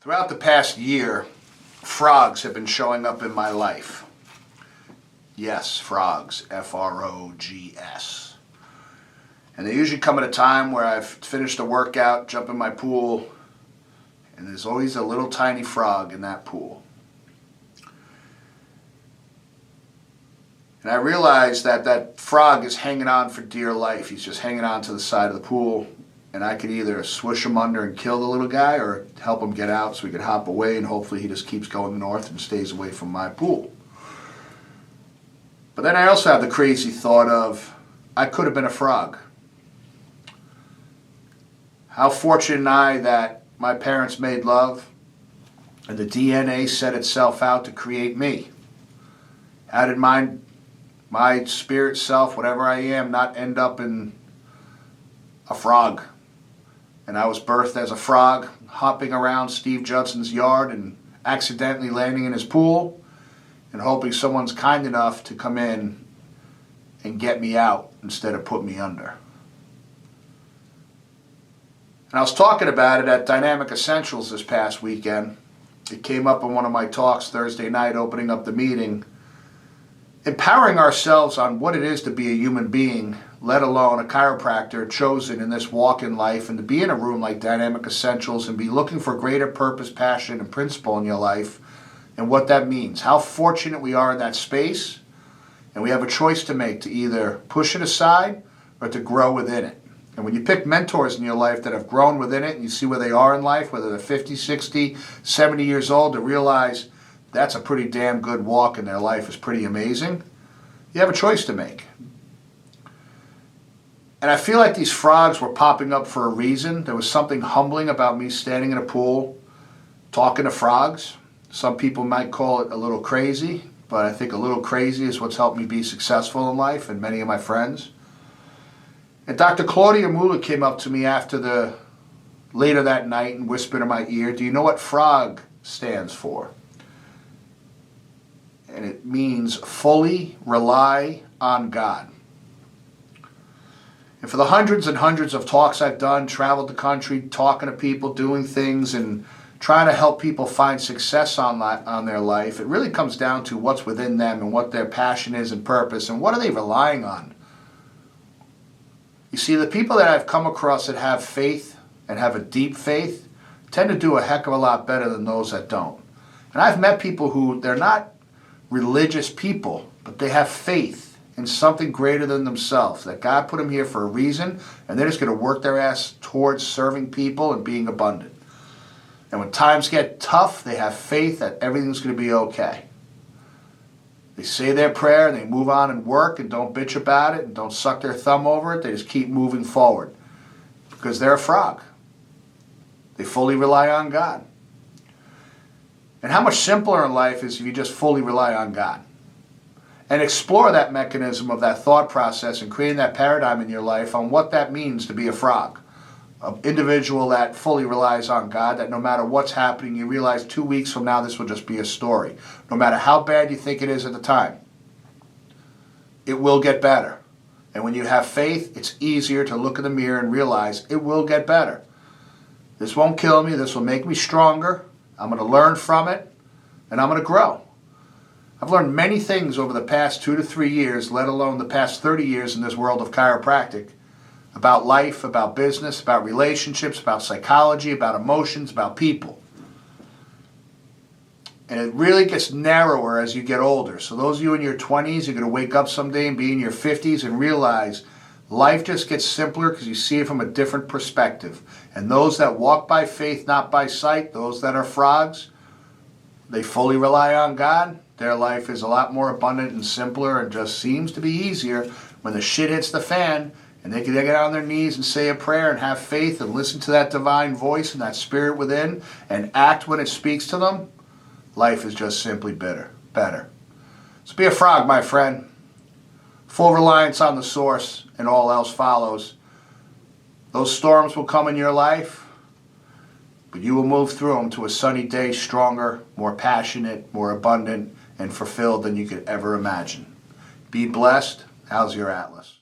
Throughout the past year, frogs have been showing up in my life. Yes, frogs, F-R-O-G-S. And they usually come at a time where I've finished a workout, jump in my pool, and there's always a little tiny frog in that pool. And I realize that that frog is hanging on for dear life. He's just hanging on to the side of the pool. And I could either swish him under and kill the little guy or help him get out so he could hop away, and hopefully he just keeps going north and stays away from my pool. But then I also have the crazy thought of, I could have been a frog. How fortunate am I that my parents made love and the DNA set itself out to create me. How did my spirit self, whatever I am, not end up in a frog? And I was birthed as a frog, hopping around Steve Judson's yard and accidentally landing in his pool and hoping someone's kind enough to come in and get me out instead of put me under. And I was talking about it at Dynamic Essentials this past weekend. It came up in one of my talks Thursday night, opening up the meeting. Empowering ourselves on what it is to be a human being, let alone a chiropractor chosen in this walk in life, and to be in a room like Dynamic Essentials and be looking for greater purpose, passion, and principle in your life, and what that means. How fortunate we are in that space, and we have a choice to make to either push it aside or to grow within it. And when you pick mentors in your life that have grown within it, and you see where they are in life, whether they're 50, 60, 70 years old, to realize that's a pretty damn good walk and their life is pretty amazing, you have a choice to make. And I feel like these frogs were popping up for a reason. There was something humbling about me standing in a pool talking to frogs. Some people might call it a little crazy, but I think a little crazy is what's helped me be successful in life and many of my friends. And Dr. Claudia Muller came up to me later that night and whispered in my ear, "Do you know what FROG stands for?" And it means fully rely on God. And for the hundreds and hundreds of talks I've done, traveled the country, talking to people, doing things, and trying to help people find success on their life, it really comes down to what's within them and what their passion is and purpose, and what are they relying on. You see, the people that I've come across that have faith and have a deep faith tend to do a heck of a lot better than those that don't. And I've met people who, they're not religious people, but they have faith in something greater than themselves, that God put them here for a reason, and they're just going to work their ass towards serving people and being abundant. And when times get tough, they have faith that everything's going to be okay. They say their prayer and they move on and work and don't bitch about it and don't suck their thumb over it. They just keep moving forward because they're a frog. They fully rely on God. And how much simpler in life is if you just fully rely on God and explore that mechanism of that thought process and creating that paradigm in your life on what that means to be a frog, an individual that fully relies on God, that no matter what's happening, you realize 2 weeks from now this will just be a story. No matter how bad you think it is at the time, it will get better. And when you have faith, it's easier to look in the mirror and realize it will get better. This won't kill me. This will make me stronger. I'm going to learn from it, and I'm going to grow. I've learned many things over the past 2 to 3 years, let alone the past 30 years in this world of chiropractic, about life, about business, about relationships, about psychology, about emotions, about people. And it really gets narrower as you get older. So those of you in your 20s, you're going to wake up someday and be in your 50s and realize life just gets simpler because you see it from a different perspective. And those that walk by faith, not by sight, those that are frogs, they fully rely on God. Their life is a lot more abundant and simpler and just seems to be easier when the shit hits the fan and they can get on their knees and say a prayer and have faith and listen to that divine voice and that spirit within and act when it speaks to them. Life is just simply better. So be a frog, my friend. Full reliance on the source and all else follows. Those storms will come in your life, but you will move through them to a sunny day stronger, more passionate, more abundant, and fulfilled than you could ever imagine. Be blessed. How's your Atlas?